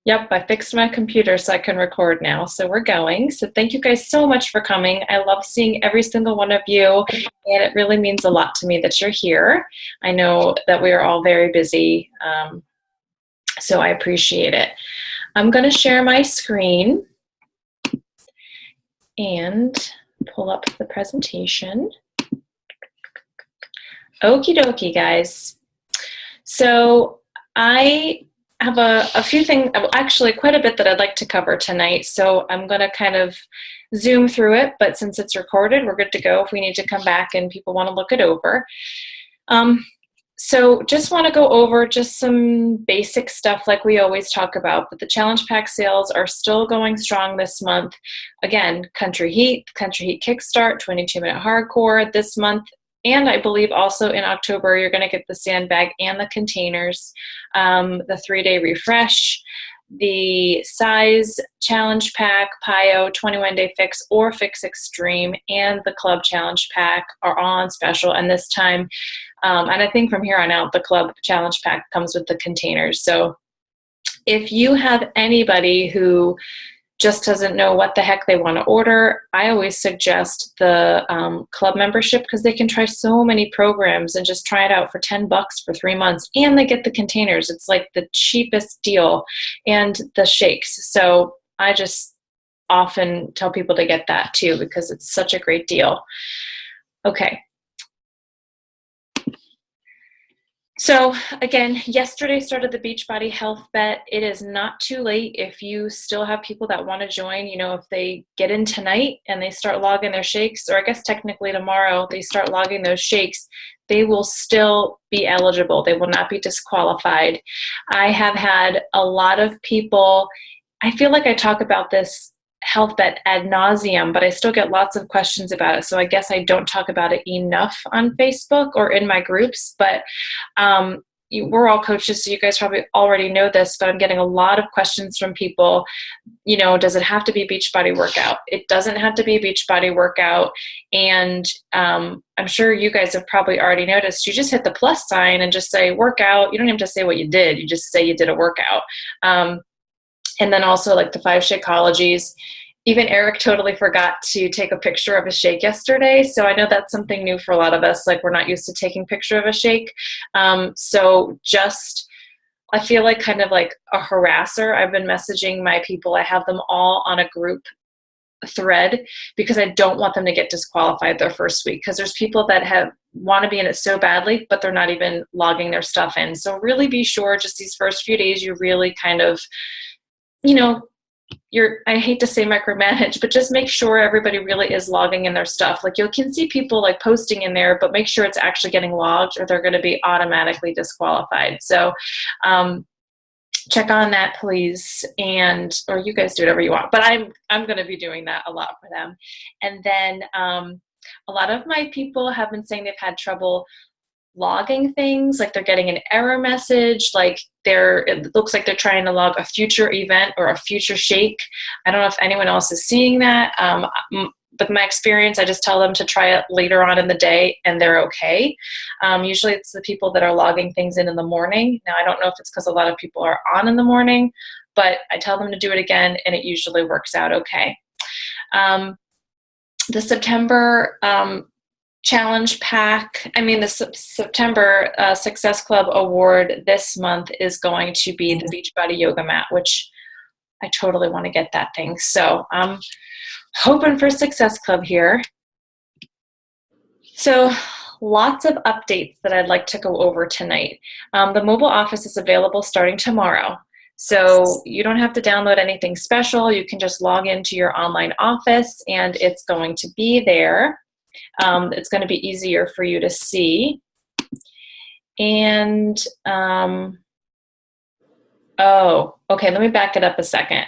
Yep, I fixed my computer so I can record now. So we're going. So thank you guys so much for coming. I love seeing every single one of you, and it really means a lot to me that you're here. I know that we are all very busy, so I appreciate it. I'm going to share my screen and pull up the presentation. Okie dokie, guys. So I have a few things, actually quite a bit that I'd like to cover tonight. So I'm going to kind of zoom through it, but since it's recorded, we're good to go if we need to come back and people want to look it over. So just want to go over just some basic stuff like we always talk about, but the Challenge Pack sales are still going strong this month. Again, Country Heat Kickstart, 22-minute hardcore this month. And I believe also in October, you're going to get the sandbag and the containers, the 3-day refresh, the size challenge pack, PIO, 21-day fix or fix extreme, and the club challenge pack are all on special. And this time, and I think from here on out, the club challenge pack comes with the containers. So if you have anybody who just doesn't know what the heck they want to order, I always suggest the club membership because they can try so many programs and just try it out for $10 for 3 months, and they get the containers. It's like the cheapest deal, and the shakes. So I just often tell people to get that too because it's such a great deal. Okay. So again, yesterday started the Beachbody Health Bet. It is not too late if you still have people that want to join. You know, if they get in tonight and they start logging their shakes, or I guess technically tomorrow they start logging those shakes, they will still be eligible. They will not be disqualified. I have had a lot of people, I feel like I talk about this health bet ad nauseum, but I still get lots of questions about it. So I guess I don't talk about it enough on Facebook or in my groups, but we're all coaches, so you guys probably already know this, but I'm getting a lot of questions from people, you know, does it have to be a Beachbody workout? It doesn't have to be a Beachbody workout. And I'm sure you guys have probably already noticed, you just hit the plus sign and just say workout. You don't have to say what you did. You just say you did a workout. And then also like the 5 Shakeologies. Even Eric totally forgot to take a picture of a shake yesterday. So I know that's something new for a lot of us. Like we're not used to taking a picture of a shake. So just, I feel like kind of like a harasser. I've been messaging my people. I have them all on a group thread because I don't want them to get disqualified their first week. Because there's people that want to be in it so badly, but they're not even logging their stuff in. So really be sure just these first few days, you really kind of, you know, I hate to say micromanage, but just make sure everybody really is logging in their stuff. Like you can see people like posting in there, but make sure it's actually getting logged or they're going to be automatically disqualified. So check on that, please. Or you guys do whatever you want, but I'm going to be doing that a lot for them. And then a lot of my people have been saying they've had trouble logging things, like they're getting an error message, like it looks like they're trying to log a future event or a future shake. I don't know if anyone else is seeing that, but my experience, I just tell them to try it later on in the day and they're okay. Usually it's the people that are logging things in the morning. Now I don't know if it's because a lot of people are on in the morning, but I tell them to do it again and it usually works out okay. The September challenge pack, the September Success Club award this month is going to be the Beachbody yoga mat, which I totally want to get that thing. So I'm hoping for Success Club here. So lots of updates that I'd like to go over tonight. The mobile office is available starting tomorrow. So you don't have to download anything special. You can just log into your online office and it's going to be there. It's going to be easier for you to see. And, okay, let me back it up a second.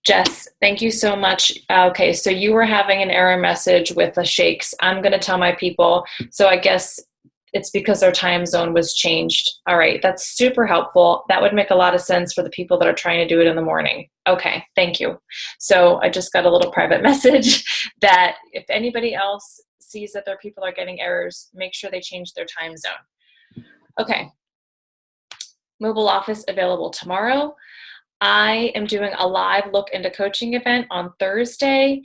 Jess, thank you so much. Okay, so you were having an error message with the shakes. I'm going to tell my people. So I guess it's because our time zone was changed. All right, that's super helpful. That would make a lot of sense for the people that are trying to do it in the morning. Okay, thank you. So I just got a little private message that if anybody else sees that their people are getting errors, make sure they change their time zone. Okay, mobile office available tomorrow. I am doing a live look into coaching event on Thursday.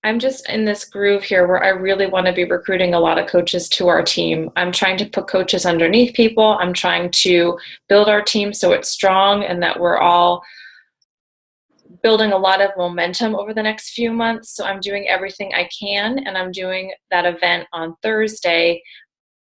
I'm just in this groove here where I really want to be recruiting a lot of coaches to our team. I'm trying to put coaches underneath people. I'm trying to build our team so it's strong and that we're all building a lot of momentum over the next few months. So I'm doing everything I can, and I'm doing that event on Thursday.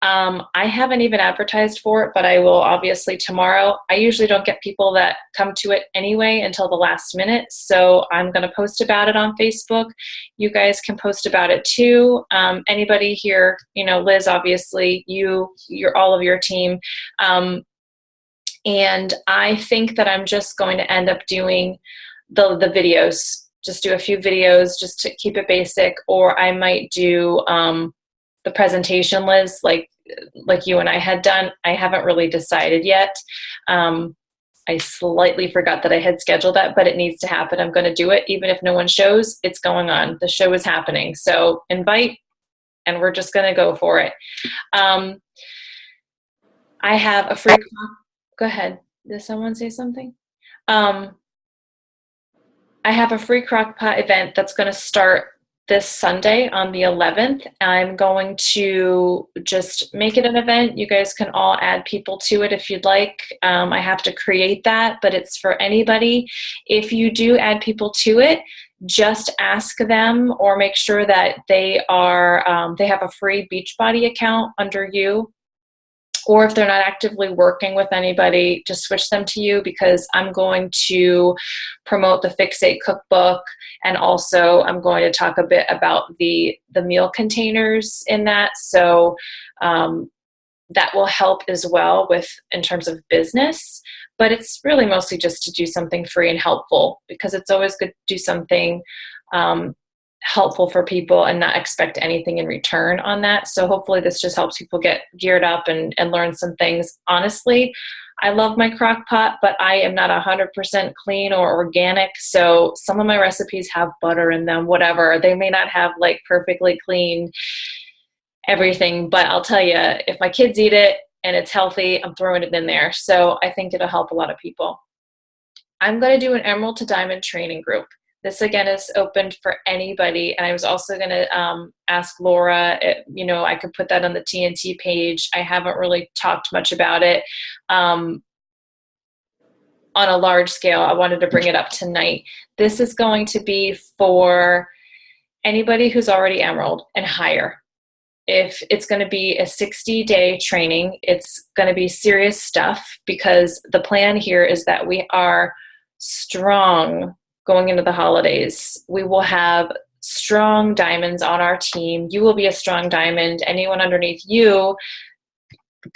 I haven't even advertised for it, but I will obviously tomorrow. I usually don't get people that come to it anyway until the last minute. So I'm going to post about it on Facebook. You guys can post about it too. Anybody here, Liz, obviously, all of your team. And I think that I'm just going to end up doing the videos, just do a few videos just to keep it basic, or I might do the presentation, Liz, like you and I had done. I haven't really decided yet. I slightly forgot that I had scheduled that, but it needs to happen. I'm going to do it. Even if no one shows, it's going on. The show is happening. So invite, and we're just going to go for it. I have a free, go ahead. Did someone say something? I have a free Crock-Pot event that's going to start this Sunday on the 11th. I'm going to just make it an event. You guys can all add people to it if you'd like. I have to create that, but it's for anybody. If you do add people to it, just ask them or make sure that they have a free Beachbody account under you. Or if they're not actively working with anybody, just switch them to you, because I'm going to promote the Fixate cookbook, and also I'm going to talk a bit about the meal containers in that. So that will help as well in terms of business. But it's really mostly just to do something free and helpful, because it's always good to do something helpful for people and not expect anything in return on that. So hopefully this just helps people get geared up and learn some things. Honestly, I love my Crock-Pot, but I am not 100% clean or organic. So some of my recipes have butter in them, whatever. They may not have like perfectly clean everything, but I'll tell you, if my kids eat it and it's healthy, I'm throwing it in there. So I think it'll help a lot of people. I'm going to do an Emerald to Diamond training group. This, again, is open for anybody. And I was also going to ask Laura, I could put that on the TNT page. I haven't really talked much about it on a large scale. I wanted to bring it up tonight. This is going to be for anybody who's already Emerald and higher. If it's going to be a 60-day training, it's going to be serious stuff, because the plan here is that we are strong going into the holidays. We will have strong diamonds on our team. You will be a strong diamond. Anyone underneath you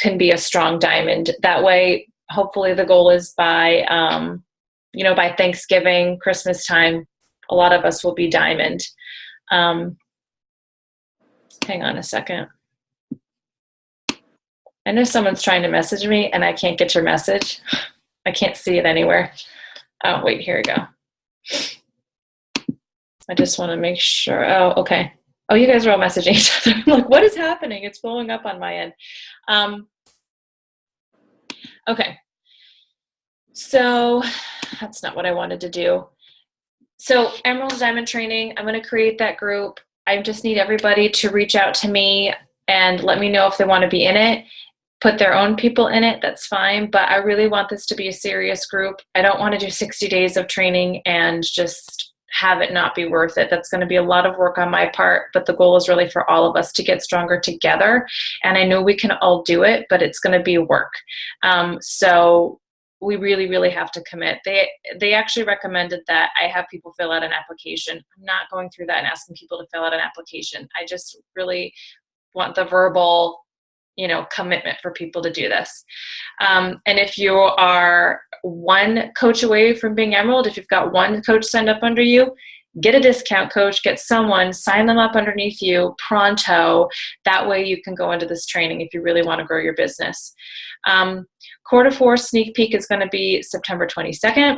can be a strong diamond. That way, hopefully the goal is by Thanksgiving, Christmas time, a lot of us will be diamond. Hang on a second. I know someone's trying to message me and I can't get your message. I can't see it anywhere. Oh, wait, here we go. I just want to make sure. Oh, okay. Oh, you guys are all messaging each other. I'm like, what is happening? It's blowing up on my end. Okay. So that's not what I wanted to do. So Emerald Diamond Training, I'm going to create that group. I just need everybody to reach out to me and let me know if they want to be in it. Put their own people in it, that's fine. But I really want this to be a serious group. I don't want to do 60 days of training and just have it not be worth it. That's going to be a lot of work on my part, but the goal is really for all of us to get stronger together. And I know we can all do it, but it's going to be work. So we really, really have to commit. They actually recommended that I have people fill out an application. I'm not going through that and asking people to fill out an application. I just really want the verbal commitment for people to do this. And if you are one coach away from being Emerald, if you've got one coach signed up under you, get a discount coach, get someone, sign them up underneath you pronto. That way you can go into this training if you really want to grow your business. Q4 sneak peek is going to be September 22nd.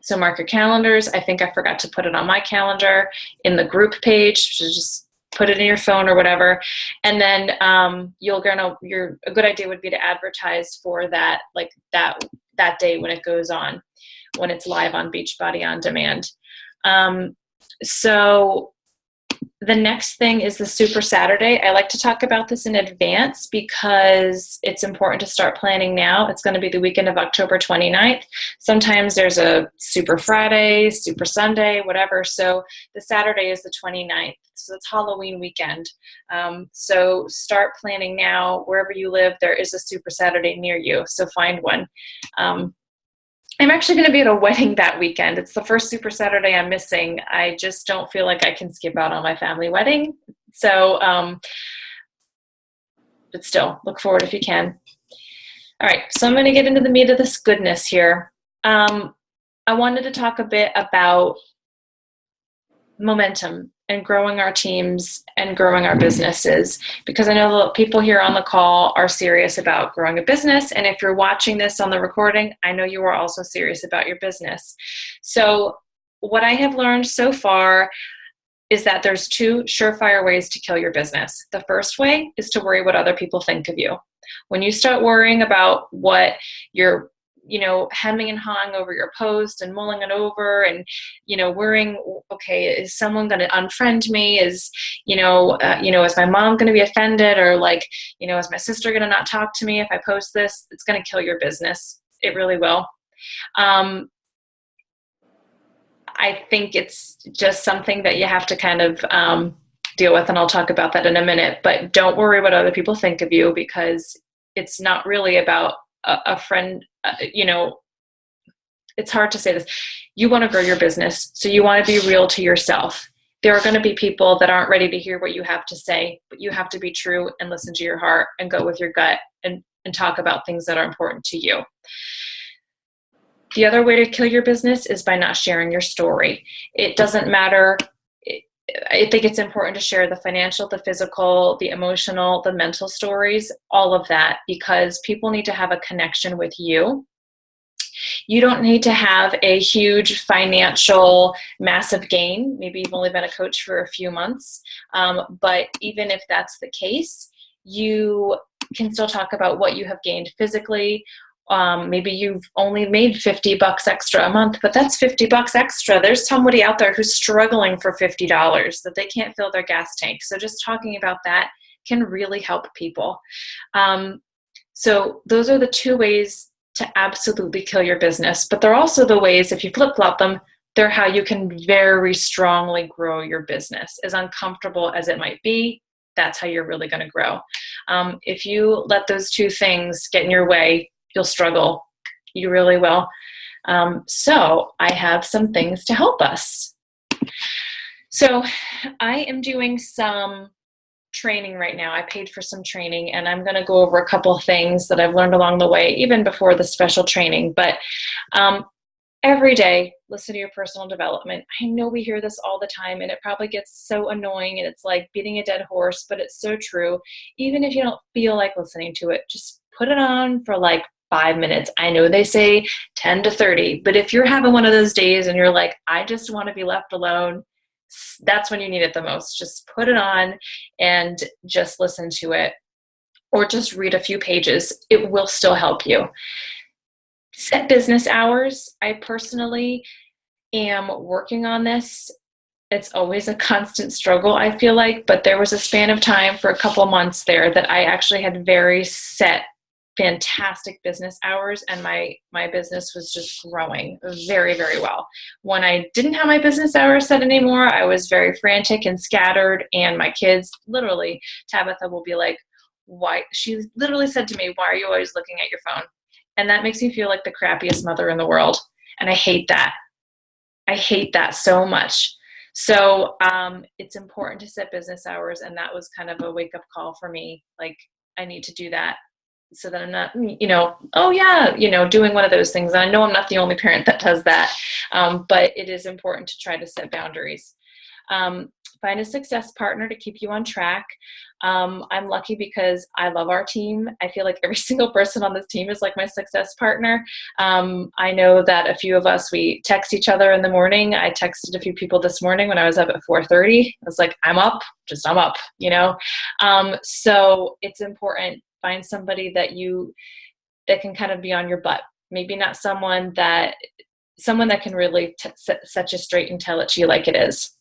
So mark your calendars. I think I forgot to put it on my calendar in the group page. So just put it in your phone or whatever. And then a good idea would be to advertise for that, like that day when it goes on, when it's live on Beachbody On Demand. So the next thing is the Super Saturday. I like to talk about this in advance because it's important to start planning now. It's going to be the weekend of October 29th. Sometimes there's a Super Friday, Super Sunday, whatever. So the Saturday is the 29th. So it's Halloween weekend. So start planning now. Wherever you live, there is a Super Saturday near you. So find one. I'm actually going to be at a wedding that weekend. It's the first Super Saturday I'm missing. I just don't feel like I can skip out on my family wedding. So, but still, look forward if you can. All right, so I'm going to get into the meat of this goodness here. I wanted to talk a bit about momentum and growing our teams and growing our businesses, because I know that people here on the call are serious about growing a business. And if you're watching this on the recording, I know you are also serious about your business. So what I have learned so far is that there's two surefire ways to kill your business. The first way is to worry what other people think of you. When you start worrying about what you're hemming and hawing over your post and mulling it over and, worrying, okay, is someone going to unfriend me? Is my mom going to be offended? Or is my sister going to not talk to me if I post this? It's going to kill your business. It really will. I think it's just something that you have to kind of deal with, and I'll talk about that in a minute. But don't worry what other people think of you, because it's not really about a friend. It's hard to say this. You want to grow your business, so you want to be real to yourself. There are going to be people that aren't ready to hear what you have to say, but you have to be true and listen to your heart and go with your gut and talk about things that are important to you. The other way to kill your business is by not sharing your story. It doesn't matter. I think it's important to share the financial, the physical, the emotional, the mental stories, all of that, because people need to have a connection with you. You don't need to have a huge financial, massive gain. Maybe you've only been a coach for a few months. But even if that's the case, you can still talk about what you have gained physically. Maybe you've only made $50 extra a month, but that's $50 extra. There's somebody out there who's struggling for $50 that they can't fill their gas tank. So just talking about that can really help people. So those are the two ways to absolutely kill your business, but they're also the ways, if you flip-flop them, they're how you can very strongly grow your business. As uncomfortable as it might be, that's how you're really going to grow. If you let those two things get in your way, you'll struggle. You really will. So I have some things to help us. So I am doing some training right now. I paid for some training, and I'm going to go over a couple of things that I've learned along the way, even before the special training. But every day, listen to your personal development. I know we hear this all the time, and it probably gets so annoying, and it's like beating a dead horse, but it's so true. Even if you don't feel like listening to it, just put it on for 5 minutes. I know they say 10 to 30, but if you're having one of those days and you're like, I just want to be left alone, that's when you need it the most. Just put it on and just listen to it, or just read a few pages. It will still help you. Set business hours. I personally am working on this. It's always a constant struggle, I feel like, but there was a span of time for a couple months there that I actually had very set, fantastic business hours, and my business was just growing very, very well. When I didn't have my business hours set anymore, I was very frantic and scattered, and my kids, literally, Tabitha will be like, why? She literally said to me, why are you always looking at your phone? And that makes me feel like the crappiest mother in the world. And I hate that. I hate that so much. So it's important to set business hours, and that was kind of a wake-up call for me. I need to do that, so that I'm not, doing one of those things. And I know I'm not the only parent that does that, but it is important to try to set boundaries. Find a success partner to keep you on track. I'm lucky because I love our team. I feel like every single person on this team is like my success partner. I know that a few of us, we text each other in the morning. I texted a few people this morning when I was up at 4:30. I was like, I'm up, I'm up, you know? So it's important. Find somebody that can kind of be on your butt. Maybe not someone that can really set you straight and tell it to you like it is.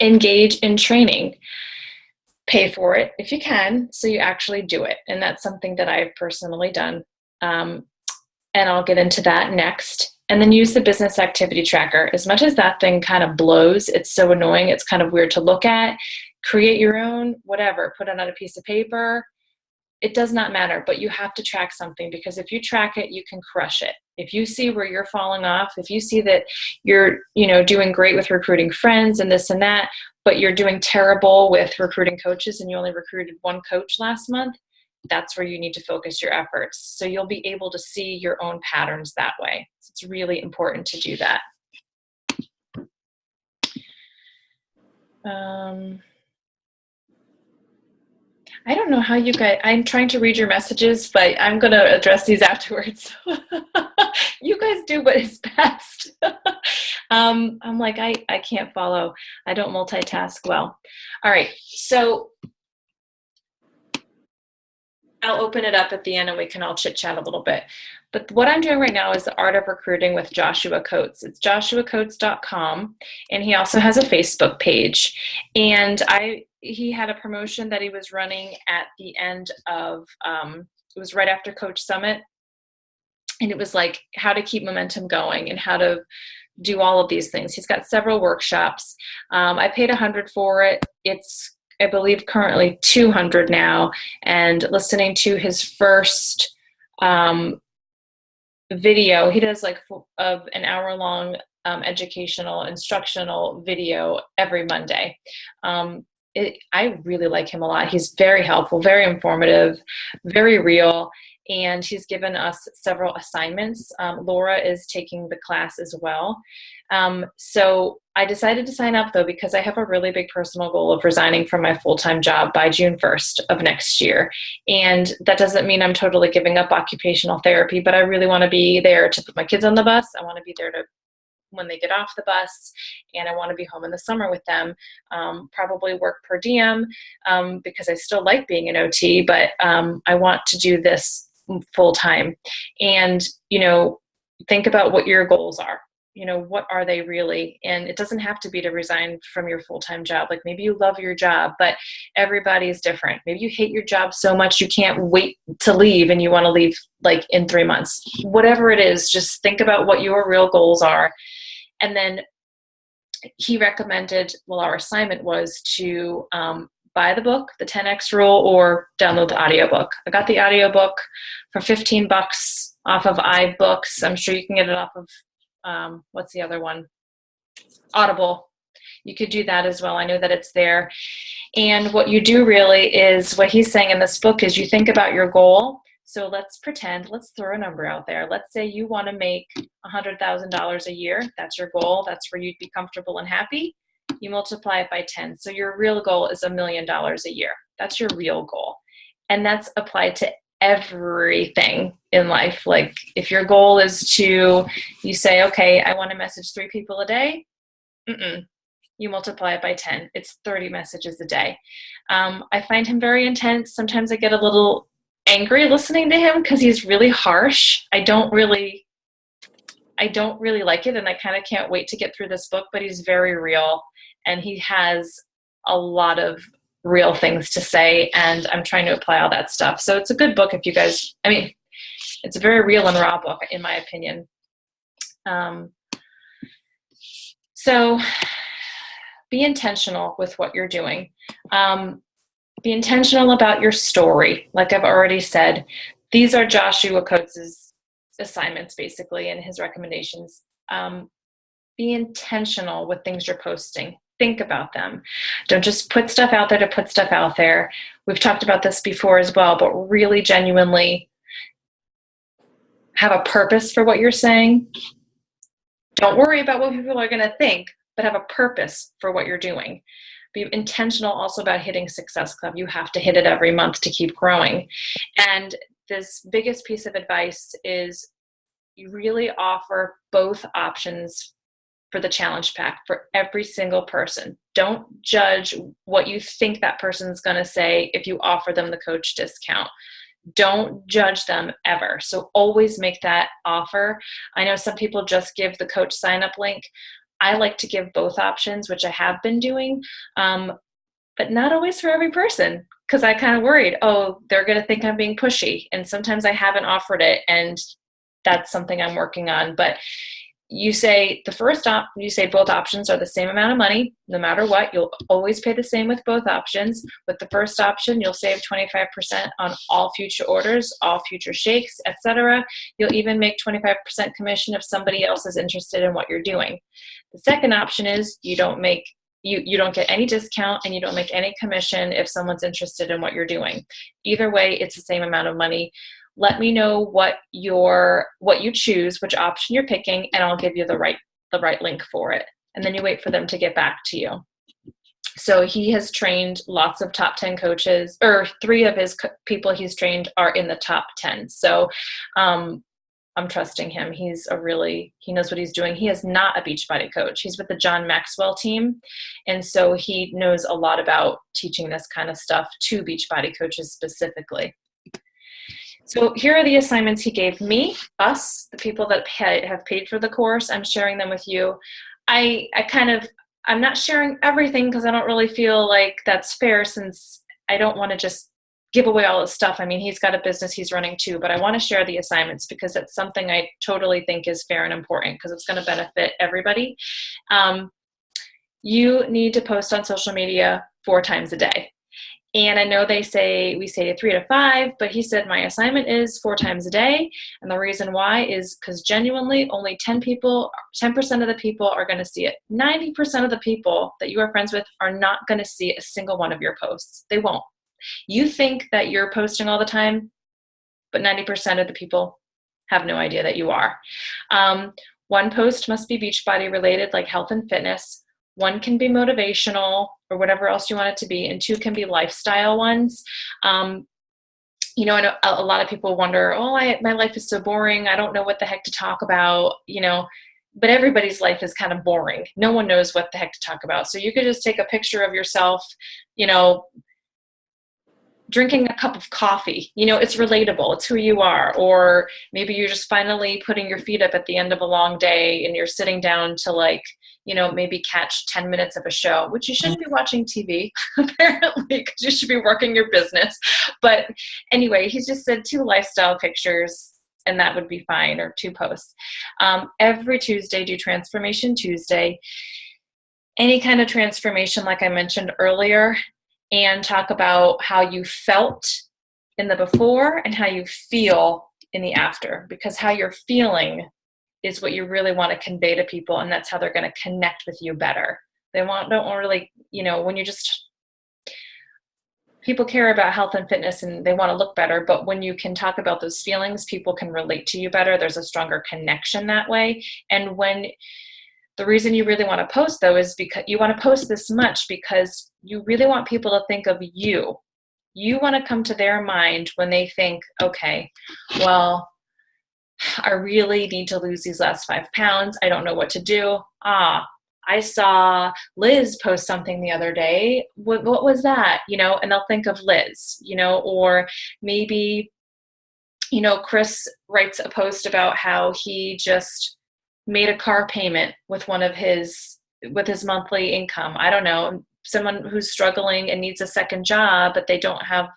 Engage in training. Pay for it if you can, so you actually do it. And that's something that I've personally done. And I'll get into that next. And then use the business activity tracker. As much as that thing kind of blows, it's so annoying, it's kind of weird to look at. Create your own, whatever, put it on a piece of paper. It does not matter, but you have to track something, because if you track it, you can crush it. If you see where you're falling off, if you see that you're, doing great with recruiting friends and this and that, but you're doing terrible with recruiting coaches and you only recruited one coach last month, that's where you need to focus your efforts. So you'll be able to see your own patterns that way. So it's really important to do that. I don't know how you guys, I'm trying to read your messages, but I'm going to address these afterwards. You guys do what is best. I'm like, I can't follow. I don't multitask well. All right. So I'll open it up at the end and we can all chit chat a little bit. But what I'm doing right now is the Art of Recruiting with Joshua Coates. It's joshuacoates.com. And he also has a Facebook page. And he had a promotion that he was running at the end of, it was right after Coach Summit. And it was like how to keep momentum going and how to do all of these things. He's got several workshops. I paid $100 for it. It's, I believe, currently $200 now. And listening to his first video, he does like of an hour-long educational, instructional video every Monday. I really like him a lot. He's very helpful, very informative, very real, and he's given us several assignments. Laura is taking the class as well. So I decided to sign up though, because I have a really big personal goal of resigning from my full-time job by June 1st of next year. And that doesn't mean I'm totally giving up occupational therapy, but I really want to be there to put my kids on the bus. I want to be there to when they get off the bus, and I want to be home in the summer with them, probably work per diem, because I still like being an OT, but I want to do this full time. And, think about what your goals are. What are they really? And it doesn't have to be to resign from your full-time job. Like maybe you love your job, but everybody's different. Maybe you hate your job so much you can't wait to leave and you want to leave like in 3 months. Whatever it is, just think about what your real goals are. And then he recommended, our assignment was to buy the book, The 10X Rule, or download the audiobook. I got the audiobook for $15 off of iBooks. I'm sure you can get it off of what's the other one? Audible. You could do that as well. I know that it's there. And what you do really is, what he's saying in this book is, you think about your goal. So let's throw a number out there. Let's say you want to make $100,000 a year. That's your goal. That's where you'd be comfortable and happy. You multiply it by 10. So your real goal is $1 million a year. That's your real goal. And that's applied to everything in life. Like if your goal is you say, okay, I want to message 3 people a day. You multiply it by 10. It's 30 messages a day. I find him very intense. Sometimes I get a little angry listening to him because he's really harsh. I don't really like it, and I kind of can't wait to get through this book, but he's very real and he has a lot of real things to say, and I'm trying to apply all that stuff. So it's a good book if you guys, it's a very real and raw book in my opinion. So be intentional with what you're doing. Be intentional about your story. Like I've already said, these are Joshua Coates' assignments basically and his recommendations. Be intentional with things you're posting. Think about them. Don't just put stuff out there to put stuff out there. We've talked about this before as well, but really genuinely have a purpose for what you're saying. Don't worry about what people are going to think, but have a purpose for what you're doing. Be intentional also about hitting Success Club. You have to hit it every month to keep growing. And this biggest piece of advice is you really offer both options for the challenge pack for every single person. Don't judge what you think that person's going to say if you offer them the coach discount. Don't judge them ever. So always make that offer. I know some people just give the coach sign up link. I like to give both options, which I have been doing, but not always for every person, because I kind of worried, oh, they're going to think I'm being pushy. And sometimes I haven't offered it, and that's something I'm working on. But you say you say both options are the same amount of money, no matter what. You'll always pay the same with both options. With the first option, you'll save 25% on all future orders, all future shakes, etc. You'll even make 25% commission if somebody else is interested in what you're doing. The second option is you don't get any discount and you don't make any commission if someone's interested in what you're doing. Either way, it's the same amount of money. Let me know what you choose, which option you're picking, and I'll give you the right link for it. And then you wait for them to get back to you. So he has trained lots of top 10 coaches, or 3 of his people he's trained are in the top 10. So I'm trusting him. He knows what he's doing. He is not a Beachbody coach. He's with the John Maxwell team. And so he knows a lot about teaching this kind of stuff to Beachbody coaches specifically. So here are the assignments he gave me, us, the people that have paid for the course. I'm sharing them with you. I'm not sharing everything because I don't really feel like that's fair, since I don't want to just give away all his stuff. I mean, he's got a business he's running too, but I want to share the assignments because it's something I totally think is fair and important because it's going to benefit everybody. You need to post on social media 4 times a day. And I know we say 3 to 5, but he said my assignment is 4 times a day. And the reason why is because genuinely only 10% of the people are going to see it. 90% of the people that you are friends with are not going to see a single one of your posts. They won't. You think that you're posting all the time, but 90% of the people have no idea that you are. 1 post must be Beachbody related, like health and fitness. 1 can be motivational or whatever else you want it to be, and 2 can be lifestyle ones. I know a lot of people wonder, my life is so boring. I don't know what the heck to talk about, but everybody's life is kind of boring. No one knows what the heck to talk about. So you could just take a picture of yourself, drinking a cup of coffee. It's relatable. It's who you are. Or maybe you're just finally putting your feet up at the end of a long day and you're sitting down to maybe catch 10 minutes of a show, which you shouldn't be watching TV, apparently, because you should be working your business. But anyway, he just said 2 lifestyle pictures, and that would be fine, or 2 posts. Every Tuesday, do Transformation Tuesday. Any kind of transformation, like I mentioned earlier, and talk about how you felt in the before and how you feel in the after, because how you're feeling is what you really want to convey to people, and that's how they're going to connect with you better. Don't really, when you just, people care about health and fitness and they want to look better, but when you can talk about those feelings, people can relate to you better. There's a stronger connection that way. And the reason you really want to post, though, is because you want to post this much because you really want people to think of you. You want to come to their mind when they think, okay, well, I really need to lose these last 5 pounds. I don't know what to do. I saw Liz post something the other day. What was that? And they'll think of Liz, or maybe, Chris writes a post about how he just made a car payment with his monthly income. I don't know. Someone who's struggling and needs a second job, but they don't have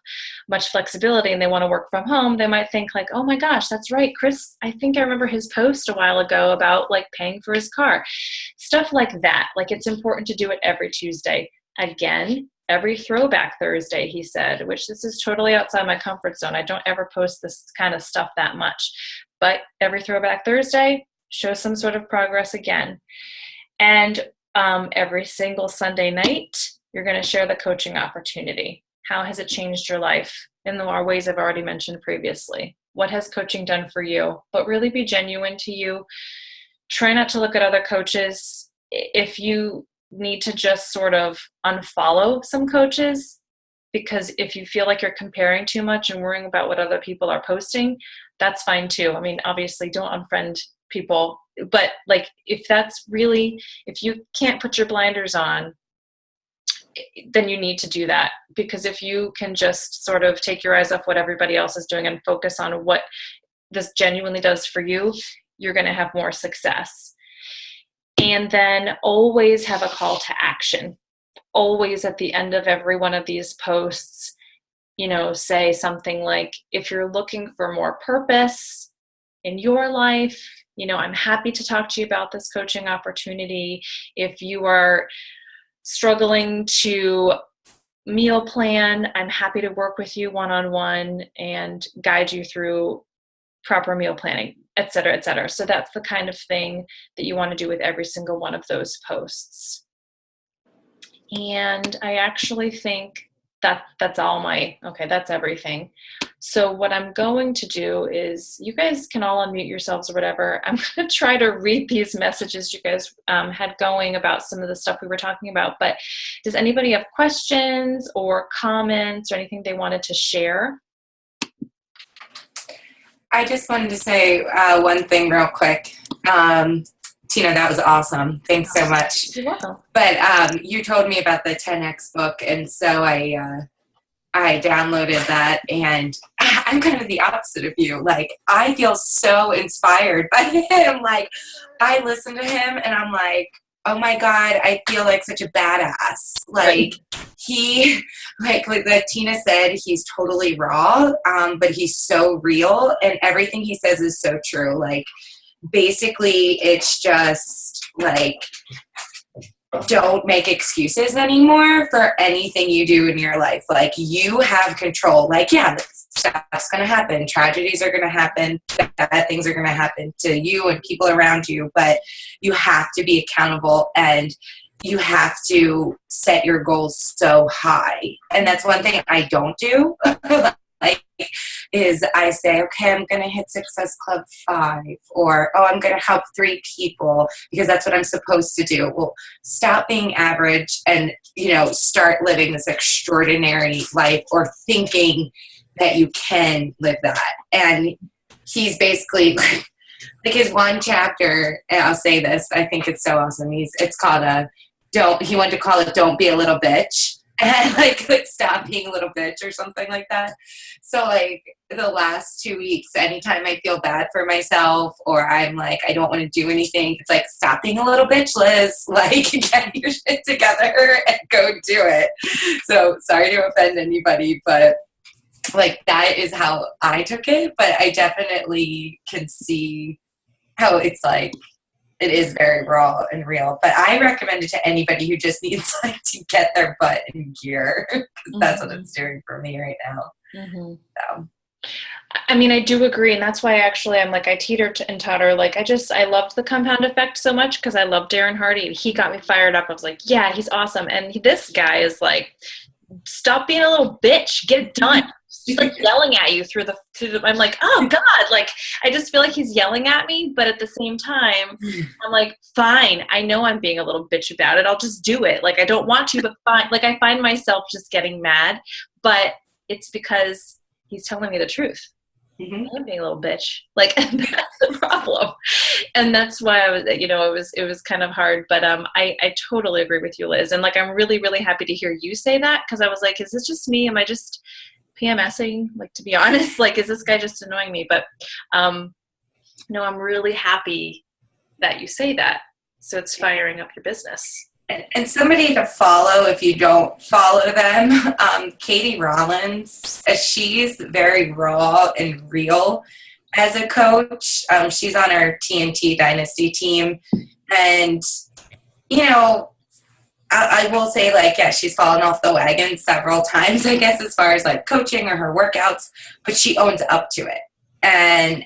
much flexibility and they want to work from home, they might think like, oh my gosh, that's right, Chris, I think I remember his post a while ago about paying for his car. Stuff like that. It's important to do it every Tuesday. Again, every Throwback Thursday, he said, which this is totally outside my comfort zone. I don't ever post this kind of stuff that much. But every Throwback Thursday, show some sort of progress again. And every single Sunday night, you're going to share the coaching opportunity. How has it changed your life in the ways I've already mentioned previously? What has coaching done for you? But really be genuine to you. Try not to look at other coaches if you need to just sort of unfollow some coaches, because if you feel like you're comparing too much and worrying about what other people are posting, that's fine too. I mean, obviously don't unfriend people, but like if you can't put your blinders on, then you need to do that. Because if you can just sort of take your eyes off what everybody else is doing and focus on what this genuinely does for you, you're going to have more success. And then always have a call to action. Always at the end of every one of these posts, say something like, if you're looking for more purpose in your life, I'm happy to talk to you about this coaching opportunity. If you are struggling to meal plan, I'm happy to work with you one-on-one and guide you through proper meal planning, et cetera, et cetera. So that's the kind of thing that you want to do with every single one of those posts. And I actually think that's everything. So what I'm going to do is, you guys can all unmute yourselves or whatever. I'm going to try to read these messages you guys had going about some of the stuff we were talking about. But does anybody have questions or comments or anything they wanted to share? I just wanted to say one thing real quick. Tina, that was awesome. Thanks so much. You're welcome. But you told me about the 10X book, and so I downloaded that, and I'm kind of the opposite of you. Like, I feel so inspired by him. Like, I listen to him, and I'm like, oh my God, I feel like such a badass. Like, he, like Tina said, he's totally raw, but he's so real, and everything he says is so true. Like, basically, it's just, like, don't make excuses anymore for anything you do in your life. Like, you have control. Like, yeah, stuff's going to happen. Tragedies are going to happen. Bad things are going to happen to you and people around you. But you have to be accountable, and you have to set your goals so high. And that's one thing I don't do. Is I say, okay, I'm going to hit Success Club 5, or, I'm going to help 3 people because that's what I'm supposed to do. Well, stop being average and, start living this extraordinary life, or thinking that you can live that. And he's basically like his one chapter, and I'll say this, I think it's so awesome. It's called he wanted to call it Don't Be a Little Bitch. And like stop being a little bitch or something like that. So like the last 2 weeks, anytime I feel bad for myself, or I'm like, I don't want to do anything, it's like, stop being a little bitch, Liz. Like, get your shit together and go do it. So sorry to offend anybody, but like that is how I took it. But I definitely can see how it's like, it is very raw and real. But I recommend it to anybody who just needs like to get their butt in gear, because that's what it's doing for me right now. Mm-hmm. So. I mean, I do agree. And that's why I'm like, I teeter and totter. Like, I loved the Compound Effect so much because I love Darren Hardy. He got me fired up. I was like, yeah, he's awesome. And this guy is like, stop being a little bitch, get it done. He's like yelling at you through the I'm like, oh God, like I just feel like he's yelling at me, but at the same time I'm like, fine, I know I'm being a little bitch about it, I'll just do it. Like, I don't want to, but fine. Like, I find myself just getting mad, but it's because he's telling me the truth. Mm-hmm. I'm being a little bitch. Like, that's the problem. And that's why I was, it was kind of hard, but I totally agree with you, Liz. And like, I'm really, really happy to hear you say that, because I was like, is this just me? Am I just PMSing? Like, to be honest, like, is this guy just annoying me? But no, I'm really happy that you say that. So it's firing up your business. And somebody to follow if you don't follow them, Katie Rollins. She's very raw and real as a coach. She's on our TNT Dynasty team. And, I will say, like, yeah, she's fallen off the wagon several times, I guess, as far as, like, coaching or her workouts. But she owns up to it. And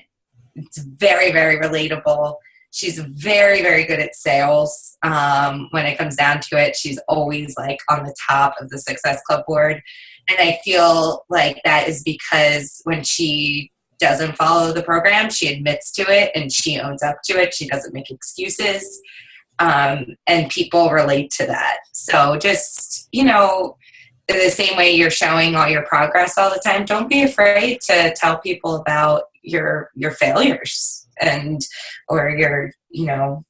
it's very, very relatable. She's very, very good at sales. When it comes down to it, she's always like on the top of the Success Club board. And I feel like that is because when she doesn't follow the program, she admits to it and she owns up to it. She doesn't make excuses. and people relate to that. So just, the same way you're showing all your progress all the time, don't be afraid to tell people about your failures or your,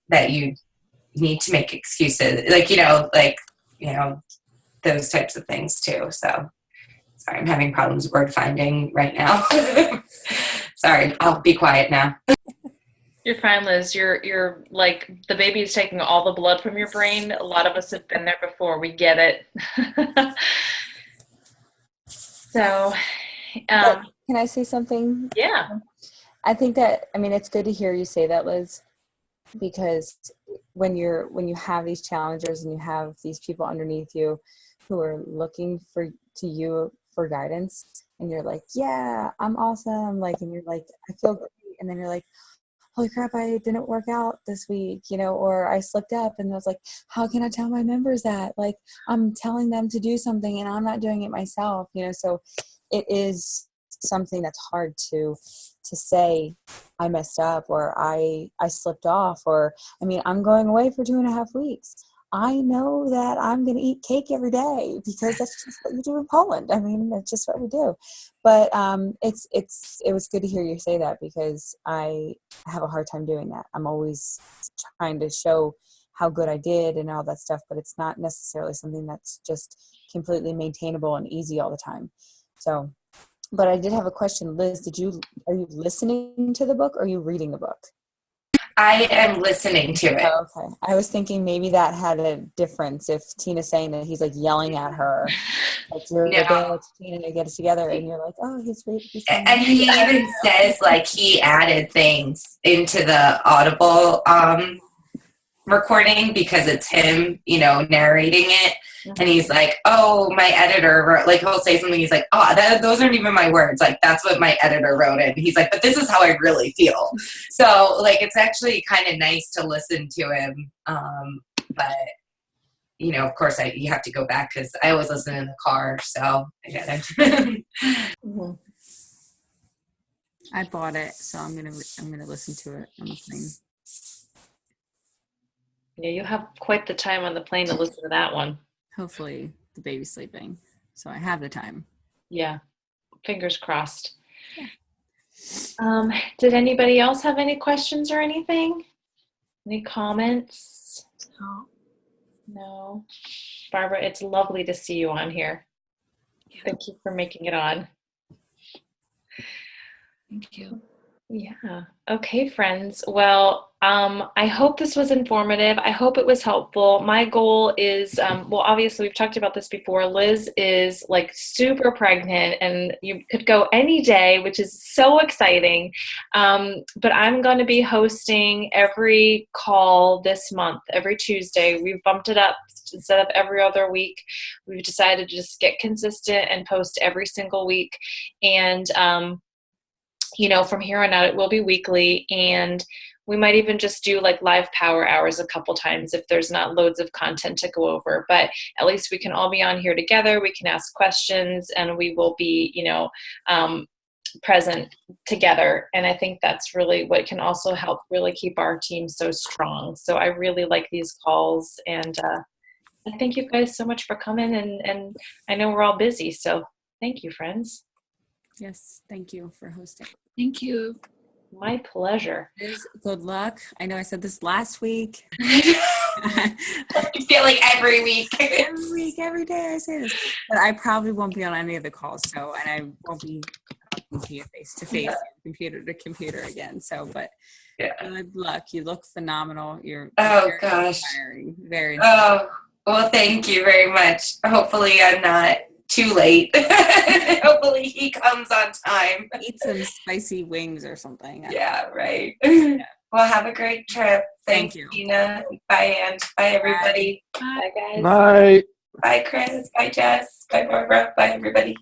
that you need to make excuses, those types of things too. So sorry, I'm having problems word finding right now. Sorry, I'll be quiet now. You're fine, Liz. You're like, the baby is taking all the blood from your brain. A lot of us have been there before. We get it. So, can I say something? Yeah. I think that, it's good to hear you say that, Liz, because when you have these challengers and you have these people underneath you who are looking to you for guidance, and you're like, yeah, I'm awesome. Like, and you're like, I feel great. And then you're like, holy crap, I didn't work out this week, or I slipped up, and I was like, how can I tell my members that? Like, I'm telling them to do something and I'm not doing it myself, so it is something that's hard to say I messed up, or I slipped off, or, I'm going away for 2.5 weeks. I know that I'm going to eat cake every day because that's just what you do in Poland. That's just what we do. But it was good to hear you say that, because I have a hard time doing that. I'm always trying to show how good I did and all that stuff, but it's not necessarily something that's just completely maintainable and easy all the time. So, but I did have a question. Liz, are you listening to the book, or are you reading the book? I am listening to it. Oh, okay. I was thinking maybe that had a difference if Tina's saying that he's like yelling at her. Like, you're a bitch, Tina, get it together. And you're like, oh, he's and he even says, like, he added things into the Audible recording because it's him, narrating it. And he's like, oh, my editor wrote, like, he'll say something. He's like, oh, those aren't even my words. Like, that's what my editor wrote in. He's like, but this is how I really feel. So, like, it's actually kind of nice to listen to him. But, of course, you have to go back because I always listen in the car. So I get it. I bought it, so I'm gonna listen to it on the plane. Yeah, you have quite the time on the plane to listen to that one. Hopefully the baby's sleeping, so I have the time. Yeah, fingers crossed. Yeah. Did anybody else have any questions or anything? Any comments? No. Barbara, it's lovely to see you on here. Yeah. Thank you for making it on. Thank you. Yeah. Okay, friends. Well, I hope this was informative. I hope it was helpful. My goal is, obviously we've talked about this before. Liz is like super pregnant and you could go any day, which is so exciting. But I'm going to be hosting every call this month, every Tuesday. We've bumped it up instead of every other week. We've decided to just get consistent and post every single week. And, from here on out, it will be weekly, and we might even just do like live power hours a couple times if there's not loads of content to go over, but at least we can all be on here together. We can ask questions and we will be, present together. And I think that's really what can also help really keep our team so strong. So I really like these calls, and I thank you guys so much for coming, and I know we're all busy. So thank you, friends. Yes, thank you for hosting. Thank you. My pleasure. Liz, good luck. I know I said this last week. I feel like every week. Every day I say this. But I probably won't be on any of the calls, and I won't be talking to you face to face, computer to computer again. So, but good luck. You look phenomenal. You're very inspiring. Very inspiring. Oh, well, thank you very much. Hopefully I'm not too late. Hopefully he comes on time. Eat some spicy wings or something. Yeah, right. Yeah. Well, have a great trip. Thank you. Tina. Bye, Ange. Bye, everybody. Bye, guys. Bye. Bye, Chris. Bye, Jess. Bye, Barbara. Bye, everybody.